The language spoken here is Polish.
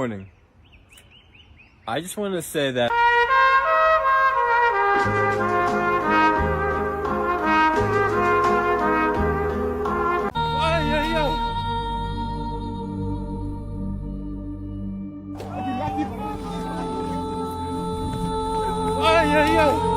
morning. I just wanted to say that. Ay, ay, ay.